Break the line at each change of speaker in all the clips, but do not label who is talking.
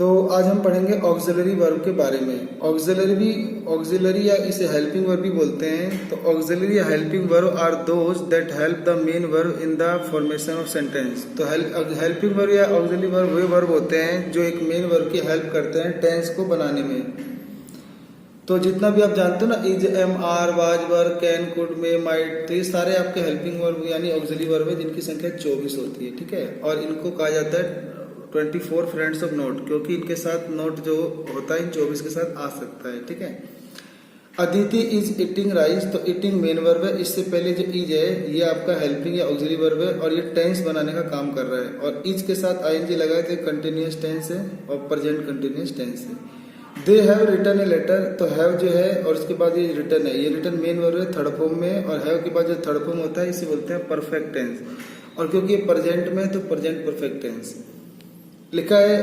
तो आज हम पढ़ेंगे ऑक्सिलरी वर्ब के बारे में। ऑक्सिलरी या इसे हेल्पिंग वर्ब भी बोलते हैं। तो ऑक्सिलरी या helping verb are those that help the main verb in the formation of sentence. तो हेल्पिंग वर्ब या ऑक्सिलरी वर्ब वे वर्ब होते हैं जो एक मेन वर्ब की हेल्प करते हैं टेंस को बनाने में। तो जितना भी आप जानते हो ना, is, am, are, was, were, can, could, may, might, तो ये सारे आपके हेल्पिंग वर्ब यानी ऑक्सिलरी वर्ब है जिनकी संख्या 24 होती है। ठीक है, और इनको कहा जाता है 24 फ्रेंड्स ऑफ नोट, क्योंकि इनके साथ नोट जो होता है इन 24 के साथ आ सकता है। ठीक है, अदिति इज ईटिंग राइस, तो ईटिंग मेन वर्ब है। इससे पहले जो इज है ये आपका हेल्पिंग या ऑक्सिलरी वर्ब है और ये टेंस बनाने का काम कर रहा है। और इज के साथ आईएनजी लगाए थे, कंटिन्यूअस टेंस है और प्रेजेंट कंटिन्यूअस टेंस है। They have written a letter, तो हैव जो है और उसके बाद ये रिटन है, ये रिटन मेन वर्ब है थर्ड फॉर्म में, और हैव के बाद जो थर्ड फॉर्म होता है इसे बोलते हैं परफेक्ट टेंस। और क्योंकि ये प्रेजेंट में है तो प्रेजेंट परफेक्ट टेंस। लिखा है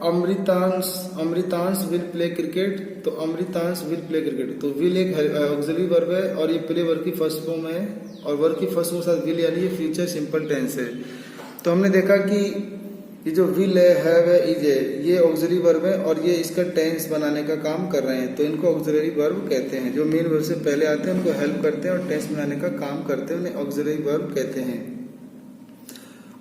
अमृतांश विल प्ले क्रिकेट, तो अमृतांश विल प्ले क्रिकेट, तो विल एक ऑक्सिलरी वर्ब है और ये प्ले वर्ब की फर्स्ट फॉर्म है और वर्ब की फर्स्ट फॉर्म के साथ विल यानी ये फ्यूचर सिंपल टेंस है। तो हमने देखा कि ये जो विल है, हैव है, इज है, ये ऑक्सिलरी वर्ब है और ये इसका टेंस बनाने का काम कर रहे हैं, तो इनको ऑक्सिलरी वर्ब कहते हैं। जो मेन वर्ब से पहले आते हैं उनको हेल्प करते हैं और टेंस बनाने का काम करते हैं, उन्हें ऑक्सिलरी वर्ब कहते हैं।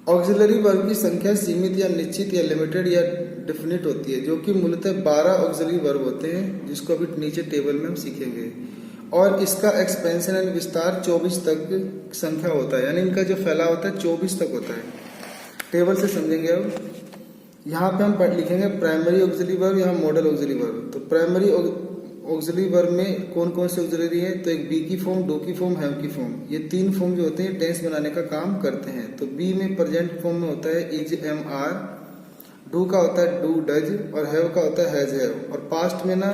ऑक्सिलरी वर्ब की संख्या सीमित या निश्चित या लिमिटेड या डेफिनिट होती है, जो कि मूलतः 12 ऑक्सिलरी वर्ब होते हैं, जिसको अभी नीचे टेबल में हम सीखेंगे। और इसका एक्सपेंशन एंड विस्तार 24 तक संख्या होता है, यानी इनका जो फैला होता है 24 तक होता है। टेबल से समझेंगे। अब यहाँ पे हम लिखेंगे प्राइमरी ऑक्सिलरी वर्ब, यहाँ मॉडल ऑक्सिलरी वर्ब। तो प्राइमरी ऑक्सिलरी वर्ब में कौन कौन से ऑक्सिलरी है, तो एक बी की फॉर्म, डू की फॉर्म, हैव की फॉर्म, ये तीन फॉर्म जो होते हैं टेंस बनाने का काम करते हैं। तो बी में प्रेजेंट फॉर्म में होता है इज, एम, आर, डू का होता है डू, डज, और हैव का होता है हैज, हैव। और पास्ट में ना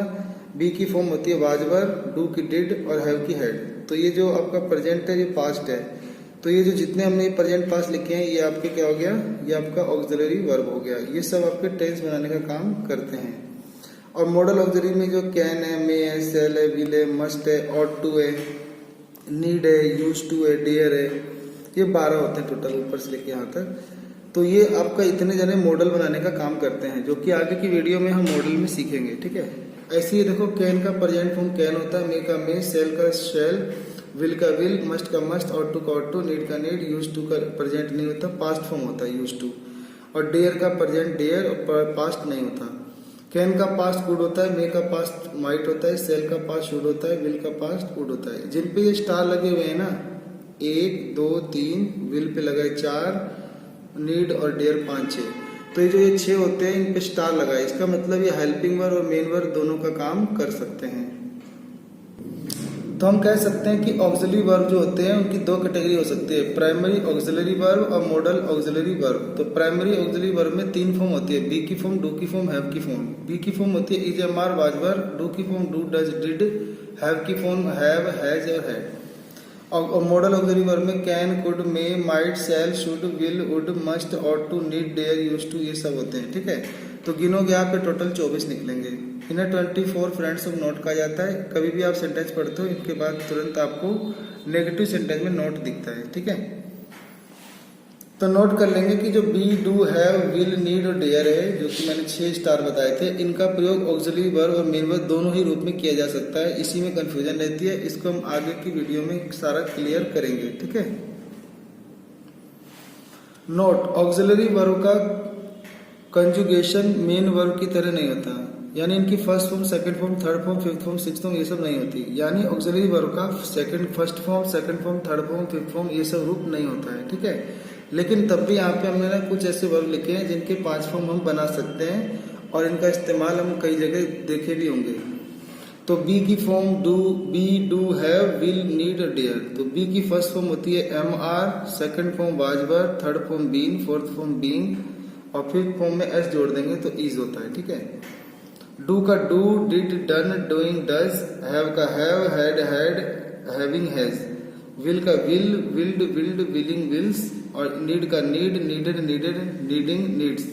बी की फॉर्म होती है वाज, वर, डू की डिड और हैव की हैड। तो ये जो आपका प्रेजेंट है ये पास्ट है, तो ये जो जितने हमने प्रेजेंट पास्ट लिखे हैं ये आपके क्या हो गया, ये आपका ऑक्सिलरी वर्ब हो गया। ये सब आपके टेंस बनाने का काम करते हैं। और मॉडल ऑक्सिलरी में जो कैन है, मे है, सेल है, विल है, मस्ट है, ऑट टू है, नीड है, यूज टू है, डेयर है, ये 12 होते हैं टोटल ऊपर से लेके यहाँ तक। तो ये आपका इतने जने मॉडल बनाने का काम करते हैं, जो कि आगे की वीडियो में हम मॉडल में सीखेंगे। ठीक है, ऐसे ही देखो कैन का प्रेजेंट फॉर्म कैन होता है, मे का मे, सेल का सेल, विल का विल, मस्ट का मस्ट, ऑट टू का ऑट टू, नीड का नीड, यूज टू का प्रेजेंट नहीं होता, पास्ट फॉर्म होता है यूज टू। और डेयर का प्रेजेंट डेयर और पास्ट नहीं होता। कैन का पास्ट गुड होता है, मे का पास्ट माइट होता है, सेल का पास्ट शुड होता है, विल का पास्ट गुड होता है। जिन पे ये स्टार लगे हुए हैं ना, 1, 2, 3, विल पे लगाए 4, नीड और डेयर 5, 6, तो ये जो ये 6 होते हैं इन पे स्टार लगाए, इसका मतलब ये हेल्पिंग वर्ब और मेन वर्ब दोनों का काम कर सकते हैं। तो हम कह सकते हैं कि ऑक्सिलरी वर्ब जो होते हैं उनकी 2 कैटेगरी हो सकती है, प्राइमरी ऑक्सिलरी वर्ब और मॉडल ऑक्सिलरी वर्ब। तो प्राइमरी ऑक्सिलरी वर्ब में 3 फॉर्म होती है, बी की फॉर्म, डू की फॉर्म, हैव की फॉर्म। बी की फॉर्म होती है is, am, are, was, were, do की form do, does, did, have की फॉर्म हैव, हैज और हैड। और मॉडल ऑक्सिलरी वर्ब में can, could, may, might, shall, should, will, would, must, ought to, need, dare, use to, ये सब होते हैं। ठीक है, तो गिनोगे यहाँ पे टोटल 24 निकलेंगे। इन्हें 24 फ्रेंड्स ऑफ नोट कहा जाता है। कभी भी आप सेंटेंस पढ़ते हो इनके बाद तुरंत आपको नेगेटिव सेंटेंस में नोट दिखता है। ठीक है, तो नोट कर लेंगे कि जो be, do, have, will, need और डेयर है, जो कि मैंने 6 स्टार बताए थे, इनका प्रयोग ऑक्सिलरी वर्ब और मेन वर्ब दोनों ही रूप में किया जा सकता है। इसी में कंफ्यूजन रहती है, इसको हम आगे की वीडियो में सारा क्लियर करेंगे। ठीक है, नोट, ऑक्सिलरी वर्ब का कंजुगेशन मेन वर्ब की तरह नहीं होता, यानी इनकी first form, second form, third form, fifth form, sixth form ये सब नहीं होती। यानी ऑक्सिलरी वर्ब का first form, second form, third form, fifth form ये सब रूप नहीं होता है। ठीक है, लेकिन तब भी यहाँ पे हमने ना कुछ ऐसे वर्ब लिखे हैं जिनके 5 फॉर्म हम बना सकते हैं और इनका इस्तेमाल हम कई जगह देखे भी होंगे। तो बी की form do, be, do, have, will, need और डेयर। तो बी की फर्स्ट फॉर्म होती है am, are, second form was, were, third form been, fourth form being और फिफ्थ फॉर्म में एस जोड़ देंगे तो इज होता है। ठीक है, डू का do, did, done, doing, does, have का have, had, had, having, has, will का will, willed, willed, willing, wills और नीड का need, needed, needed, needing, needs,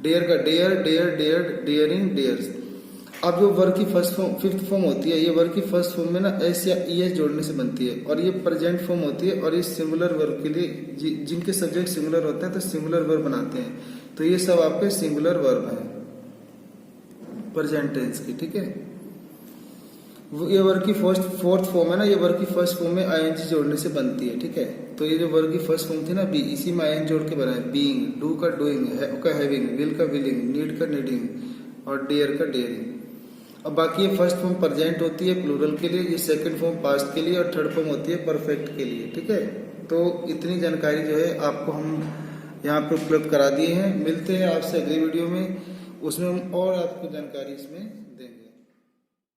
dare का dare, dare, dared, daring, dares. अब जो वर्ब की first form, fifth form होती है, ये वर्ब की फर्स्ट फॉर्म में ना एस या ई एस जोड़ने से बनती है और ये प्रेजेंट फॉर्म होती है और ये सिंगुलर वर्ब के लिए जिनके सब्जेक्ट सिंगुलर होते हैं तो सिंगुलर वर्ब बनाते हैं। तो ये सब आपके सिंगुलर वर्ब हैं। प्रेजेंट टेंस की, ठीक है। ये वर्ग की फोर्थ फॉर्म है ना, ये वर्ग की फर्स्ट फॉर्म में आईएनजी जोड़ने से बनती है, ठीक है। तो ये जो वर्ग की फर्स्ट फॉर्म थी ना बी, इसी में आईएनजी जोड़ के बना है। बीइंग, डू का डूइंग, हैव का हैविंग, विल का विलिंग, नीड का नीडिंग और डेयर का डेयरिंग। अब बाकी ये फर्स्ट फॉर्म प्रेजेंट होती है प्लूरल के लिए, ये सेकंड फॉर्म पास्ट के लिए और थर्ड फॉर्म होती है परफेक्ट के लिए, ठीक है। तो इतनी जानकारी जो है आपको हम यहाँ पे उपलब्ध करा दिए हैं। मिलते हैं आपसे अगली वीडियो में, उसमें हम और आपको जानकारी इसमें देंगे।